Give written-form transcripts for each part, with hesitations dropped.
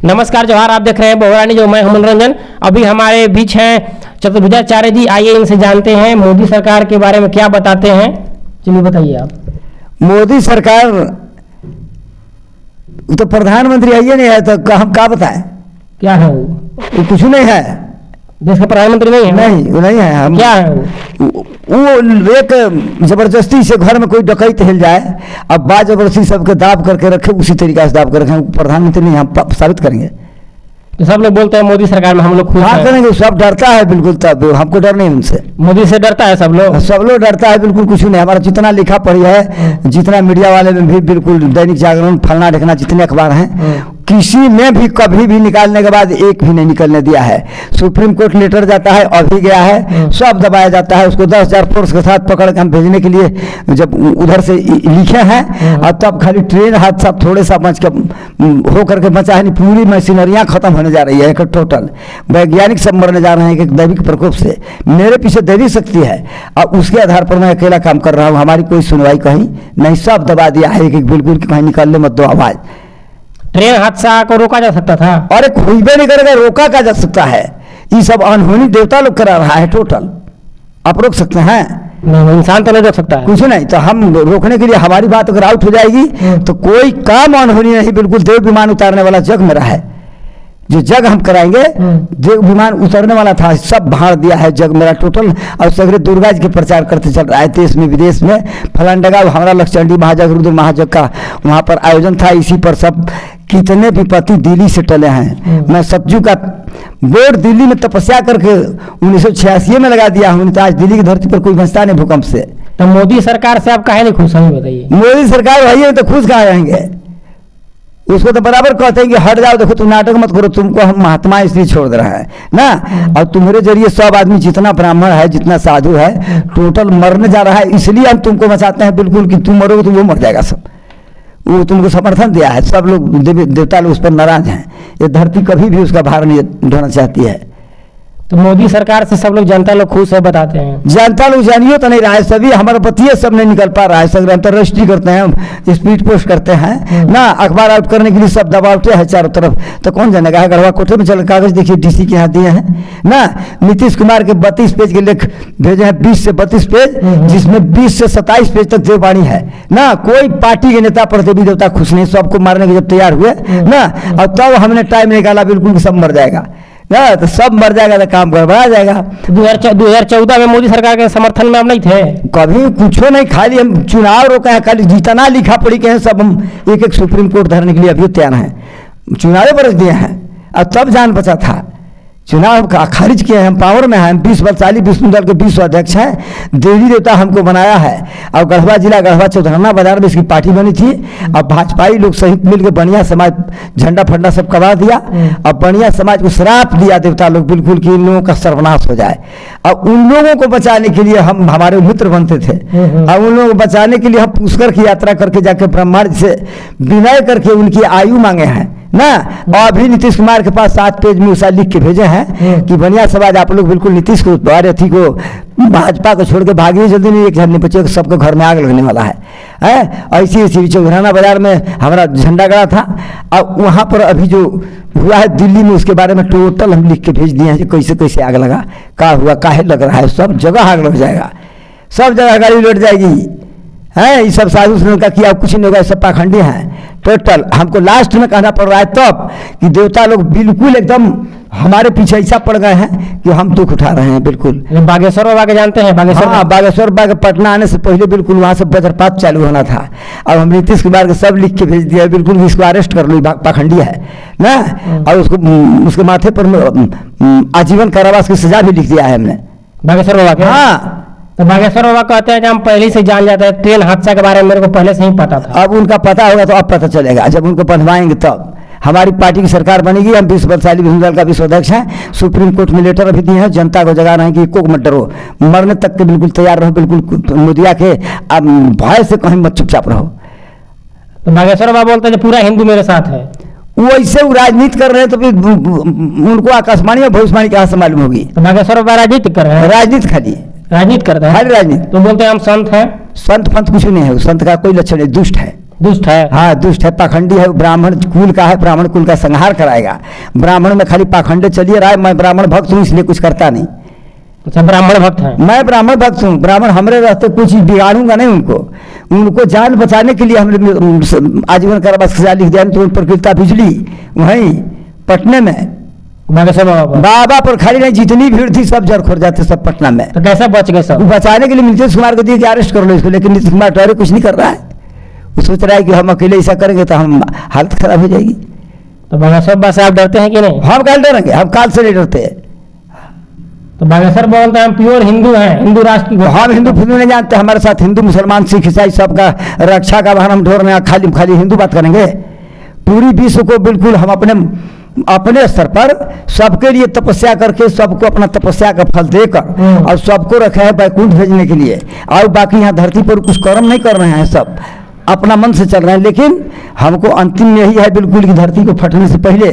नमस्कार जोहार, आप देख रहे हैं बहुरानी जो मैं हूं मनोरंजन। अभी हमारे बीच हैं चतुर्भुजाचार्य जी, आइए इनसे जानते हैं मोदी सरकार के बारे में क्या बताते हैं। चलिए बताइए आप। मोदी सरकार तो प्रधानमंत्री आइए नहीं है तो हम क्या बताएं। क्या है वो कुछ नहीं है, देश का प्रधानमंत्री नहीं है। नहीं वो नहीं है। हम क्या है वो एक जबरदस्ती से घर में कोई डकैत हिल जाए, अब बात जबरदस्ती सबके दाब करके रखे, उसी तरीके से दाब कर रखे। प्रधानमंत्री नहीं, हम साबित करेंगे। तो सब लोग बोलते हैं मोदी सरकार में हम लोग खुश हैं। करेंगे, सब डरता है बिल्कुल, तब हमको डर नहीं उनसे। मोदी से डरता है सब लोग डरता है बिल्कुल, कुछ नहीं। हमारा जितना लिखा पढ़ी है, जितना मीडिया वाले में भी बिल्कुल, दैनिक जागरण, फलना ढकना, जितने अखबार हैं, किसी में भी कभी भी निकालने के बाद एक भी नहीं निकलने दिया है। सुप्रीम कोर्ट लेटर जाता है, अभी गया है, सब दबाया जाता है। उसको 10,000 फोर्स के साथ पकड़ के हम भेजने के लिए जब उधर से लिखे हैं, और तब खाली ट्रेन हादसा थोड़े सा बच के हो करके बचा है, नहीं पूरी मशीनरियाँ खत्म होने जा रही है। एक टोटल वैज्ञानिक सब मरने जा रहे हैं एक दैविक प्रकोप से। मेरे पीछे दैविक शक्ति है और उसके आधार पर मैं अकेला काम कर रहा हूँ। हमारी कोई सुनवाई कहीं नहीं, सब दबा दिया है एक बिल्कुल कि कहीं निकलने मत दो आवाज। ट्रेन हादसा को रोका जा सकता था, अरे कोई भी नहीं करेगा, रोका का जा सकता है। ये सब अनहोनी देवता लोग करा रहा है टोटल। आप रोक सकते हैं? नहीं, इंसान तो नहीं रोक सकता है। कुछ नहीं, तो हम रोकने के लिए हमारी बात अगर आउट हो जाएगी तो कोई काम अनहोनी नहीं। बिल्कुल देव विमान उतारने वाला जग मेरा है, जो जग हम कराएंगे, देव विमान उतरने वाला था, सब भाड़ दिया है जग मेरा टोटल। और सगरे दुर्गा जी के प्रचार करते चल रहा है देश में विदेश में। फलांडगा हमारा लक्षचंडी महाजग, रुद्र महाजग का वहाँ पर आयोजन था। इसी पर सब कितने विपत्ति दिल्ली से टले हैं। मैं सतजू का बोर्ड दिल्ली में तपस्या करके 1986 में लगा दिया हूँ, तो आज दिल्ली की धरती पर कोई बचता नहीं भूकंप से। तो मोदी सरकार से आप काहे नहीं खुश हैं, बताइए। मोदी सरकार भाई तो खुश कहाँ रहेंगे? उसको तो बराबर कहते हैं कि हट जाओ, देखो तुम नाटक मत करो, तुमको हम महात्मा इसलिए छोड़ दे रहे हैं ना। और तुम्हारे जरिए सब आदमी, जितना ब्राह्मण है, जितना साधु है, टोटल मरने जा रहा है, इसलिए हम तुमको बचाते हैं बिल्कुल कि तुम मरोगे तो वो मर जाएगा सब। वो तुमको समर्थन दिया है, सब लोग देवता लोग उस पर नाराज हैं। ये धरती कभी भी उसका भार नहीं ढोना चाहती है। तो मोदी सरकार से सब लोग, जनता लोग खुश है बताते हैं। जनता लोग जानियो तो नहीं रहा है, सभी हमारे पतिये सब नहीं निकल पा रहा है। सब अंतर्राष्ट्रीय करते हैं, स्पीड पोस्ट करते हैं ना, अखबार आउट करने के लिए सब दबावते हैं चारों तरफ। तो कौन जानेगा है? गढ़वा कोठे में चल कागज देखिए, डीसी के यहाँ दिए हैं ना। नीतीश कुमार के 32 पेज के लेख भेजे हैं, 20 से 32 पेज, जिसमें 20 से 27 पेज तक देववाणी है ना। कोई पार्टी के नेता पर देवी देवता खुश नहीं, सबको मारने के जब तैयार हुए ना, और तब हमने टाइम निकाला बिल्कुल सब मर जाएगा ना, तो सब मर जाएगा तो काम गड़बड़ा जाएगा। 2014 में मोदी सरकार के समर्थन में आप नहीं थे? कभी कुछ नहीं, खाली हम चुनाव रोके हैं, खाली जितना लिखा पढ़ी के हैं सब हम एक एक सुप्रीम कोर्ट धरने के लिए अभी तैयार हैं। चुनाव बरस दिए हैं और तब जान बचा था। चुनाव खारिज किए हैं, हम पावर में हैं, हम 20 बलशाली विष्णु दल के 20 अध्यक्ष हैं। देवी देवता हमको बनाया है। और गढ़वा जिला, गढ़वा चौधरना बाजार में इसकी पार्टी बनी थी। अब भाजपाई लोग सहित मिलकर बढ़िया समाज झंडा फंडा सब कमा दिया। अब बढ़िया समाज को श्राप दिया देवता लोग बिल्कुल कि इन लोगों का सर्वनाश हो जाए। अब उन लोगों को बचाने के लिए हम, हमारे मित्र बनते थे, अब उन लोगों को बचाने के लिए हम पुष्कर की यात्रा करके जाके ब्रह्मा जी से विनय करके उनकी आयु मांगे हैं ना। और अभी नीतीश कुमार के पास 7 पेज में उसा लिख के भेजे हैं कि बढ़िया समाज आप लोग बिल्कुल नीतीश को, अथी को, भाजपा को छोड़ के भागिए जल्दी, नहीं एक झंडे बच्चे सबको घर में आग लगने वाला है। ऐसी चौधराना बाजार में हमारा झंडा गड़ा था। और वहाँ पर अभी जो हुआ है दिल्ली में, उसके बारे में टोटल हम लिख के भेज दिए हैं कि कैसे कैसे आग लगा, क्या हुआ, काहे लग रहा है। सब जगह आग लग जाएगा, सब जगह गाड़ी लौट जाएगी है। ये सब साधु संत का किया कुछ नहीं होगा, सब पाखंडी हैं टोटल। हमको लास्ट में कहना पड़ रहा है तब कि देवता लोग बिल्कुल एकदम हमारे पीछे ऐसा पड़ गए हैं कि हम दुख उठा रहे हैं बिल्कुल। बागेश्वर बाबा के जानते हैं? बागेश्वर, हाँ, बागेश्वर बाबा पटना आने से पहले बिल्कुल वहाँ से वज्रपात चालू होना था। अब हम नीतीश कुमार के सब लिख के भेज दिया बिल्कुल, इसको अरेस्ट कर लो, पाखंडी है ना। और उसको, उसके माथे पर आजीवन कारावास की सजा भी लिख दिया है हमने बागेश्वर बाबा के। हाँ, तो बागेश्वर बाबा कहते हैं कि हम पहले से जान जाते हैं, ट्रेन हादसा के बारे में मेरे को पहले से ही पता था। अब उनका पता होगा तो अब पता चलेगा, जब उनको बनवाएंगे तब। हमारी पार्टी की सरकार बनेगी, हम 20 बलशाली विष्णु दल का विश्व अध्यक्ष हैं। सुप्रीम कोर्ट में लेटर अभी दिए हैं, जनता को जगा रहे हैं कि को मत डरो, मरने तक के बिल्कुल तैयार रहो, बिल्कुल मोदिया के अब भय से कहीं मत, चुपचाप रहो। तो बागेश्वर बाबा बोलते हैं पूरा हिंदू मेरे साथ है। वो ऐसे राजनीति कर रहे हैं तो फिर उनको आकाशवाणी और भविष्यवाणी कहाँ से मालूम होगी? तो बागेश्वर बाबा राजनीति कर रहे हैं? राजनीति खाली राजनीति करते हैं, खाली राजनीति। तो बोलते हैं हम संत हैं। संत फंत कुछ नहीं है, संत का कोई लक्षण नहीं, दुष्ट है। दुष्ट है। हाँ दुष्ट है, पाखंडी है, ब्राह्मण कुल का है, ब्राह्मण कुल का संहार कराएगा। ब्राह्मण में खाली पाखंड चलिए रहा है, मैं ब्राह्मण भक्त हूँ इसलिए कुछ करता नहीं। अच्छा, ब्राह्मण भक्त है। मैं ब्राह्मण भक्त हूँ, ब्राह्मण हमारे रास्ते कुछ बिगाड़ूंगा नहीं उनको जान बचाने के लिए हमने आजीवन कारावास की सजा लिख दिया। तो उन पर गिरता बिजली वहीं पटने में बागेश्वर बाबा पर खाली नहीं, जितनी भीड़ थी सब जड़ खोर जाते सब पटना में। तो कैसा बच गए सब? बचाने के लिए नीतीश कुमार को दिए कि अरेस्ट कर लो इसको, लेकिन नीतीश कुमार टहरे कुछ नहीं कर रहा है। वो सोच रहा है कि हम अकेले ऐसा करेंगे तो हम हालत खराब हो जाएगी। तो बागेश्वर बाबा से आप डरते हैं कि नहीं? हम काल डरेंगे, हम काल से नहीं डरते। तो बागेश्वर बोलते हैं हम प्योर हिंदू हैं, हिंदू राष्ट्र की। हम हिंदू फिंदू नहीं जानते, हमारे साथ हिंदू मुसलमान सिख ईसाई सबका रक्षा का भार हम ढोर रहे हैं। खाली खाली हिंदू बात करेंगे? पूरी विश्व को बिल्कुल हम अपने स्तर पर सबके लिए तपस्या करके सबको अपना तपस्या का फल देकर और सबको रखा है बैकुंठ भेजने के लिए। और बाकी यहाँ धरती पर कुछ कर्म नहीं कर रहे हैं, सब अपना मन से चल रहे हैं। लेकिन हमको अंतिम में यही है बिल्कुल कि धरती को फटने से पहले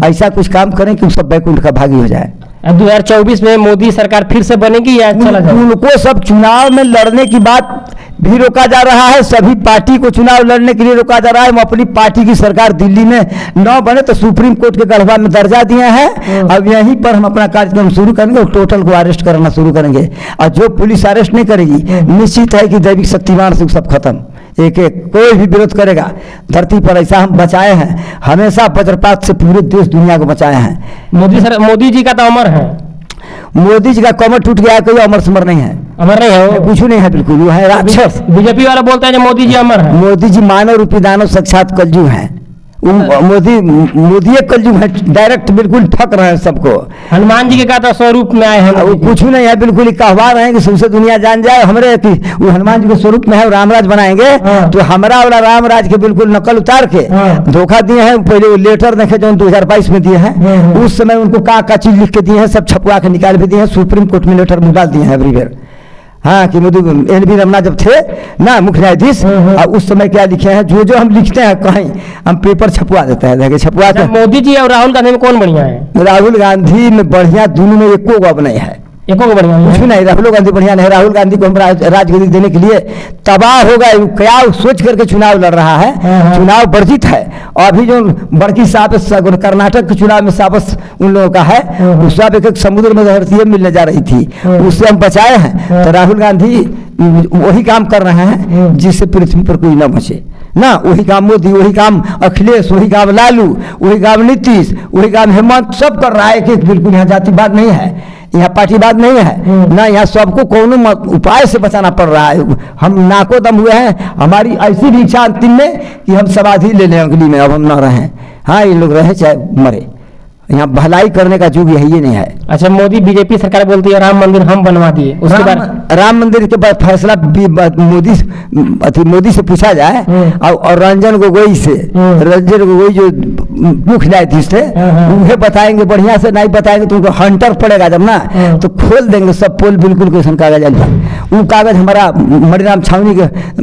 ऐसा कुछ काम करें कि सब बैकुंठ का भागी हो जाए। 2024 में मोदी सरकार फिर से बनेगी या चला जाए? उनको सब चुनाव में लड़ने की बात भी रोका जा रहा है, सभी पार्टी को चुनाव लड़ने के लिए रोका जा रहा है। वो अपनी पार्टी की सरकार दिल्ली में न बने तो सुप्रीम कोर्ट के गढ़वा में दर्जा दिए हैं। अब यहीं पर हम अपना कार्यक्रम शुरू करेंगे और टोटल को अरेस्ट करना शुरू करेंगे। और जो पुलिस अरेस्ट नहीं करेगी निश्चित है कि दैविक शक्तिमान से सब खत्म। एक एक कोई भी विरोध करेगा धरती पर, ऐसा हम बचाए हैं हमेशा वज्रपात से, पूरे देश दुनिया को बचाए हैं। मोदी जी का तो अमर है। मोदी जी का कमर टूट गया है, कोई अमर समर नहीं है। अमर नहीं है वो? कुछ नहीं है, बिल्कुल वो है राक्षस। बीजेपी वाला बोलता है मोदी जी अमर है। मोदी जी मानव रूपी दानव साक्षात कलयुग है। मोदी कलयुग है, डायरेक्ट बिल्कुल ठक रहे हैं सबको। हनुमान जी के का तो स्वरूप में आए हैं। वो कुछ नहीं है, बिल्कुल ही कहवा रहे हैं कि सबसे दुनिया जान जाए हमरे कि वो हनुमान जी के स्वरूप में है, रामराज बनाएंगे। तो हमारा वाला रामराज के बिल्कुल नकल उतार के धोखा दिए हैं। पहले वो लेटर देखे जो 2022 में दिए हैं, उस समय उनको का चीज लिख के दिए हैं, सब छपवा के निकाल भी दिए हैं। सुप्रीम कोर्ट में लेटर निकाल दिए हैं एवरीवेयर। हाँ कि मोदी NV रमना जब थे ना मुख्य न्यायाधीश, उस समय क्या लिखे हैं, जो हम लिखते हैं कहीं हम पेपर छपवा देते हैं, छपवा के। मोदी जी और राहुल गांधी में कौन बढ़िया है? राहुल गांधी में बढ़िया दोनों में एको गो अब नहीं है, एको को बढ़िया कुछ नहीं। राहुल गांधी बढ़िया नहीं। राहुल गांधी को हम राजगद्दी देने के लिए तबाह होगा क्या सोच करके चुनाव लड़ रहा है। चुनाव वर्जित है। अभी जो बड़की साबस कर्नाटक के चुनाव में साबस उन लोगों का है, उस सब एक समुद्र में धरती मिलने जा रही थी, उससे हम बचाए हैं। तो राहुल गांधी वही काम कर रहे हैं जिससे पृथ्वी पर कोई न बचे ना। वही काम मोदी, वही काम अखिलेश, वही काम लालू, वही काम नीतीश, वही काम हेमंत, सब कर रहा है। एक बिल्कुल यहाँ जातिवाद नहीं है, यहाँ पार्टीवाद नहीं है ना, यहाँ सबको कोनो उपाय से बचाना पड़ रहा है। हम नाको दम हुए हैं, हमारी ऐसी भी इच्छा अंतिम में कि हम समाधि ले लें अगली में, अब हम न रहें। हाँ ये लोग रहे चाहे मरे, यहाँ भलाई करने का युग यही नहीं है। अच्छा, मोदी बीजेपी सरकार बोलती है राम मंदिर हम बनवा दिए, उसके बाद राम मंदिर के बाद फैसला मोदी से पूछा जाए और रंजन गोगोई से, रंजन गोगोई जो मुख्य न्यायाधीश थे उन्हें बताएंगे। बढ़िया से नहीं बताएंगे तो उनको हंटर पड़ेगा जब ना, तो खोल देंगे सब पोल बिल्कुल क्वेश्चन कागज। वो कागज हमारा मणिराम छावनी के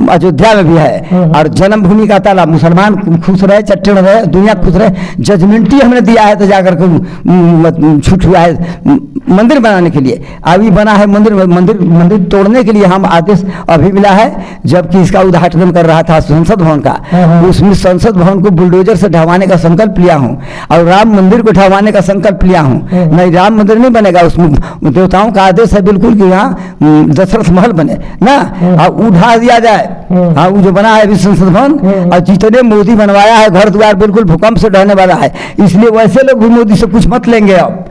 अयोध्या में भी है। और जन्मभूमि का ताला, मुसलमान खुश रहे, चट्टन रहे, दुनिया खुश रहे, जजमेंट ही हमने दिया है तो जाकर छूट हुआ है मंदिर बनाने के लिए। अभी बना है मंदिर तोड़ने के लिए हम आदेश अभी मिला है, जबकि इसका उद्घाटन कर रहा था संसद भवन का। उसमें संसद भवन को बुलडोजर से ढहवाने का संकल्प लिया हूँ और राम मंदिर को ढहवाने का संकल्प लिया हूँ। नहीं, राम मंदिर नहीं बनेगा, उसमें देवताओं का आदेश है बिल्कुल कि यहाँ दशरथ महल बने ना, और उठा दिया जाए। हाँ, वो जो बना है अभी संसद भवन, और जितने मोदी बनवाया है घर द्वार बिल्कुल भूकंप से ढहने वाला है। इसलिए वैसे लोग भी मोदी से कुछ मत लेंगे, अब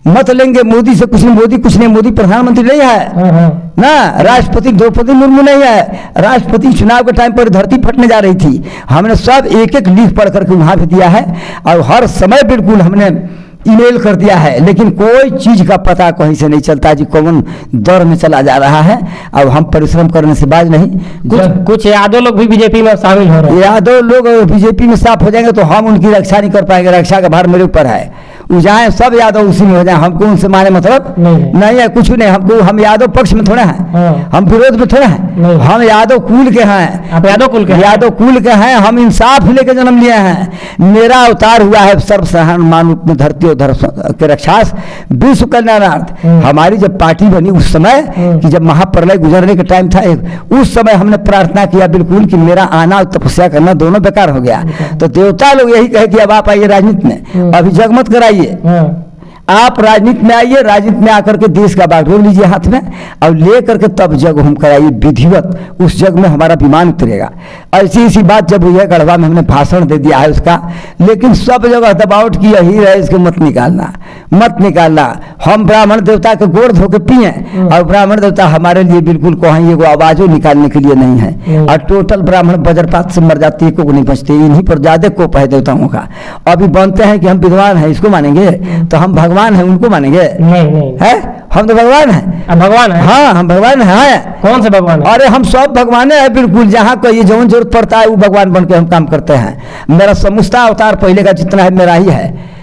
मत लेंगे मोदी से कुछ नहीं। मोदी कुछ नहीं, मोदी प्रधानमंत्री नहीं है ना, राष्ट्रपति द्रौपदी मुर्मू नहीं है। राष्ट्रपति चुनाव के टाइम पर धरती फटने जा रही थी, हमने सब एक एक लिख पढ़ करके वहां भी दिया है और हर समय बिल्कुल हमने ईमेल कर दिया है। लेकिन कोई चीज का पता कहीं से नहीं चलता जी, कौन दौर में चला जा रहा है। अब हम परिश्रम करने से बाज नहीं। कुछ यादव लोग भी बीजेपी में शामिल हो रहे हैं। यादव लोग बीजेपी में साफ हो जाएंगे तो हम उनकी रक्षा नहीं कर पाएंगे। रक्षा का भार मेरे ऊपर है, वो जाए सब यादव उसी में हो जाए, हमको उनसे माने मतलब नहीं है, कुछ नहीं। हमको, हम यादव पक्ष में थोड़ा हैं, हम विरोध में थोड़ा हैं, हम यादव कुल के हैं। आप यादव कुल के? यादव कुल के हैं। हम इंसाफ लेके जन्म लिए हैं। मेरा अवतार हुआ है सर्वसाधारण मानव में धरती और धर्म के रक्षास विश्व कल्याणार्थ। हमारी जब पार्टी बनी उस समय कि जब महाप्रलय गुजरने का टाइम था, उस समय हमने प्रार्थना किया बिल्कुल कि मेरा आना और तपस्या करना दोनों बेकार हो गया। तो देवता लोग यही कहे कि अब आप आइए राजनीति में, अभी जग मत कराइए, आप राजनीति में आइए, राजनीति में आकर के देश का बागडोर लीजिए हाथ में और ले करके तब जग हम कराइए विधिवत, उस जग में हमारा विमान उतरेगा। ऐसी ऐसी बात जब हुई है गढ़वा में, हमने भाषण दे दिया है उसका, लेकिन सब जगह दबावट की यही है, इसको मत निकालना, मत निकालना। हम ब्राह्मण देवता के गोड़ धो के पिए और ब्राह्मण देवता हमारे लिए बिल्कुल कहीं वो आवाजों निकालने के लिए नहीं है। और टोटल ब्राह्मण वज्रपात से मर जाते हैं, को नहीं बचते। इन्हीं पर ज्यादा कोप है देवताओं का। अभी बनते हैं कि हम विद्वान हैं, इसको मानेंगे? तो हम भगवान है, उनको मानेंगे? नहीं है, हम तो भगवान हैं। भगवान है? हाँ, हम भगवान हैं। कौन से भगवान है? अरे हम सब भगवान है बिल्कुल। जहाँ कहिए जो जरूरत पड़ता है वो भगवान बन के हम काम करते हैं। मेरा समूचा अवतार पहले का जितना है मेरा ही है।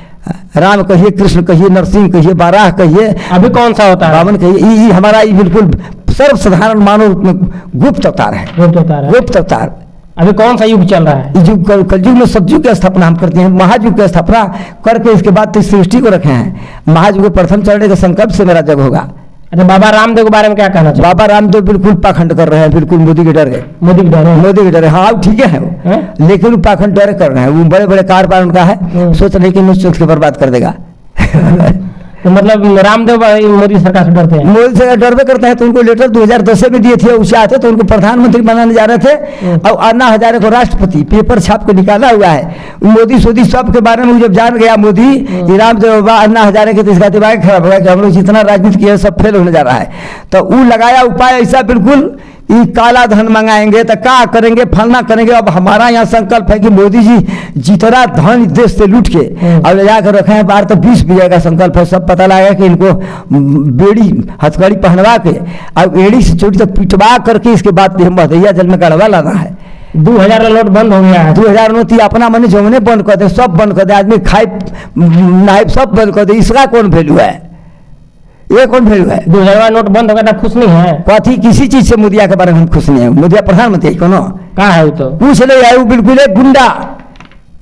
राम कहिए, कृष्ण कहिए, नरसिंह कहिए, बाराह कहिए। अभी कौन सा होता है? रावण कहिए। ये हमारा ये बिल्कुल सर्वसाधारण मानव रूप में गुप्त अवतार है। गुप्त अवतार। अभी कौन सा युग चल रहा है? युग, कलयुग में सतयुग की स्थापना हम करते हैं। महायुग की स्थापना करके इसके बाद तो सृष्टि को रखे हैं। महायुग के प्रथम चढ़ने के संकल्प से मेरा जग होगा। अच्छा, बाबा रामदेव के बारे में क्या कहना चाहिए? बाबा रामदेव बिल्कुल पाखंड कर रहे हैं, बिल्कुल मोदी के डर है। मोदी के डर है? मोदी के डर है। हाँ, ठीक है वो, लेकिन वो पाखंड डर कर रहे हैं। वो बड़े बड़े कारोबार उनका है, सोच रहे कि मुझ के बर्बाद कर देगा। तो मतलब रामदेव मोदी सरकार से डरते हैं? मोदी से डरवे करते हैं। तो उनको लेटर 2010 में दिए थे, उसे आते तो उनको प्रधानमंत्री बनाने जा रहे थे और अन्ना हजारे को राष्ट्रपति, पेपर छाप के निकाला हुआ है। मोदी सोदी सब के बारे में जब जान गया मोदी, रामदेव बाबा अन्ना हजारे के, तो इसका दिमाग खराब हो गया कि हम लोग जितना राजनीति किया सब फेल होने जा रहा है। तो वो लगाया उपाय ऐसा बिल्कुल, ये काला धन मंगाएंगे तो क्या करेंगे, फलना करेंगे। अब हमारा यहाँ संकल्प है कि मोदी जी जितना धन देश से लूट के अब ले जाकर रखे हैं बाहर, तो 20 बीघा का संकल्प है। सब पता लगा कि इनको बेड़ी हथकड़ी पहनवा के और एड़ी से चोटी तक पिटवा करके इसके बाद मधैया जल में गड़वा लाना है। 2000 नोट बंद हो गया है। 2000 नोट अपना मन जमने बंद कर दे, सब बंद कर दे, आदमी खाए नहाए सब बंद कर दे। इसका कौन वैल्यू है? ये कौन वैल्यू है? 2000 नोट बंद हो गया, खुश नहीं है? कथी किसी चीज से मोदिया के बारे में हम खुश नहीं है। मोदिया प्रधानमंत्री कोनो कहाँ है? वो तो पूछ ले है, वो बिल्कुल एक गुंडा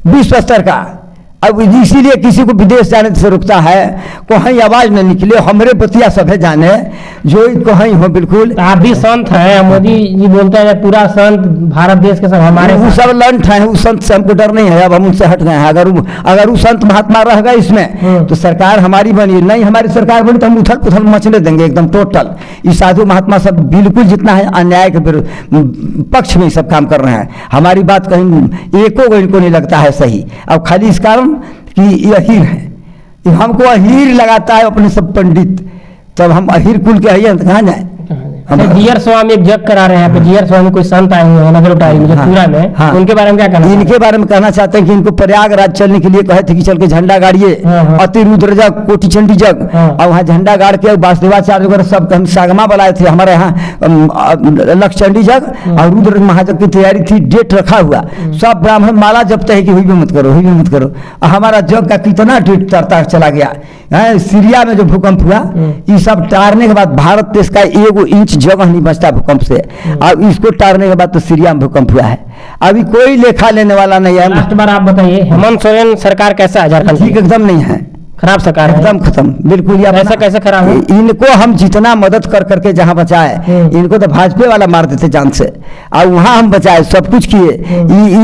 विश्व स्तर का। अब इसीलिए किसी को विदेश जाने से रुकता है, कहीं आवाज न निकले, हमरे बतिया सभे जाने जो कहीं हो। बिल्कुल आप भी संत हैं, मोदी जी बोलते हैं पूरा संत भारत देश के सब हमारे, वो सब लंठ हैं। उस संत से हमको डर नहीं है, अब हम उनसे हट गए हैं। अगर वो संत महात्मा रह गए इसमें तो सरकार हमारी बनी नहीं, हमारी सरकार बनी तो हम उथल पुथल मचने देंगे एकदम टोटल। ये साधु महात्मा सब बिल्कुल जितना है अन्याय के पक्ष में सब काम कर रहे हैं। हमारी बात कहीं एको को इनको नहीं लगता है सही। अब खाली इस कारण कि ये अहीर है, हमको अहीर लगाता है अपने सब पंडित, तब हम अहीर कुल के हैं तो कहाँ जाए? जीआर स्वामी एक जग करा रहे हैं यहाँ पे। जीआर स्वामी कोई संत आए हुए हैं नगर उटारी में, पूरा में। हाँ, उनके बारे में क्या कहना? इनके बारे में कहना चाहते हैं कि इनको प्रयागराज चलने के लिए कहे थे कि चल के झंडा गाड़िए, अति रुद्र जग, कोटि चंडी जग, और वहाँ झंडा गाड़ के वासुदेवाचार्य वगैरह सब हम सागमा बुलाए थे। हमारे यहाँ लक्षचंडी जग और रुद्र महाजग की तैयारी थी, डेट रखा हुआ। सब ब्राह्मण माला जपते है कि हुई भी मत करो, हुई भी मत करो। हमारा जग का कितना डेट तरता चला गया है। सीरिया में जो भूकंप हुआ, ये सब टारने के बाद भारत देश का 1 इंच जगह नहीं बचता भूकंप से। अब इसको टारने के बाद तो सीरिया में भूकंप हुआ है। अभी कोई लेखा लेने वाला नहीं है। लास्ट बार आप बताइए, हेमंत सोरेन सरकार कैसा है झारखंड? ठीक एकदम नहीं है, खराब सरकार है, एकदम खत्म बिल्कुल। ऐसा कैसे खराब है? इनको हम जितना मदद कर करके जहाँ बचाए, इनको तो भाजपा वाला मार देते जान से, और वहाँ हम बचाए, सब कुछ किए।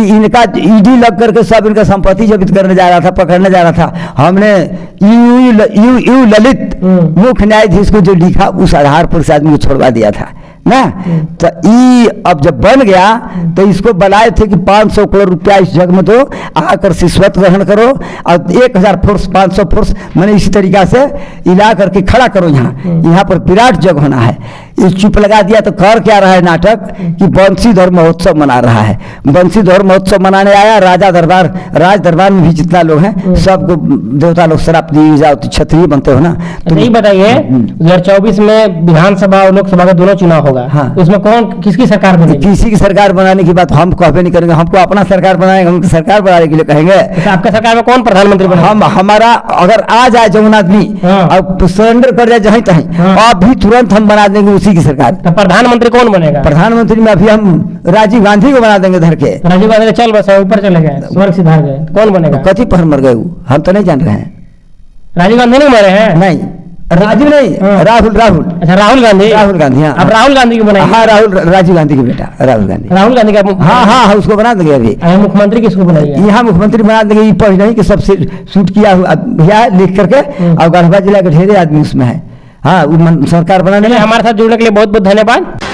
इनका ईडी लग करके सब इनका संपत्ति जब्त करने जा रहा था, पकड़ने जा रहा था। हमने यू ललित मुख्य न्यायाधीश को जो लिखा उस आधार पर से आदमी को छोड़वा दिया था ना। तो ये अब जब बन गया तो इसको बुलाए थे कि 500 करोड़ रुपया इस जग में दो, आकर रिश्वत ग्रहण करो और 1000 फोर्स 500 फोर्स मैंने इसी तरीका से इला करके खड़ा करो। यहाँ पर विराट जग होना है। ये चुप लगा दिया तो कर क्या रहा है नाटक कि बंशीधर महोत्सव मना रहा है। बंशीधर महोत्सव मनाने आया, राज दरबार में भी जितना लोग हैं सबको देवता लोग शराब दिए जाओ तो क्षत्रिय बनते हो ना। तो यही बताइए 2024 में विधानसभा और लोकसभा का दोनों चुनाव होगा। हाँ। उसमें कौन किसकी सरकार बनेगी? किसी की सरकार बनाने की बात हम कहबे नहीं करेंगे, हमको अपना सरकार बनाएंगे, हम सरकार बनाने के लिए कहेंगे। तो आपका सरकार में कौन प्रधानमंत्री बनेगा? हम हमारा अगर आ जाए जमुन आदमी हाँ। और सरेंडर कर जाए जहीं तहीं, हाँ। अभी तुरंत हम बना देंगे उसी की सरकार। तो प्रधानमंत्री कौन बनेगा? प्रधानमंत्री में अभी हम राजीव गांधी को बना देंगे धर के। राजीव गांधी चल बस ऊपर चले गए, स्वर्ग सिधार गए, कौन बनेगा? कथी पर मर गए वो? हम तो नहीं जान रहे हैं। राजीव गांधी नहीं मरे हैं? नहीं, राजीव नहीं, हाँ। राहुल। अच्छा राहुल गांधी। हाँ। अब राहुल गांधी को बनाएंगे? हाँ, राजीव गांधी के बेटा राहुल गांधी। राहुल गांधी का हाँ, उसको बना देंगे अभी। मुख्यमंत्री किसको बनाएंगे? यहाँ मुख्यमंत्री बना देंगे, ये पढ़ नहीं कि सबसे शूट किया हुआ लिख करके, और गढ़वा जिला के ढेरे आदमी उसमें है। हाँ, सरकार बनाने में। हमारे साथ जुड़ने के लिए बहुत बहुत धन्यवाद।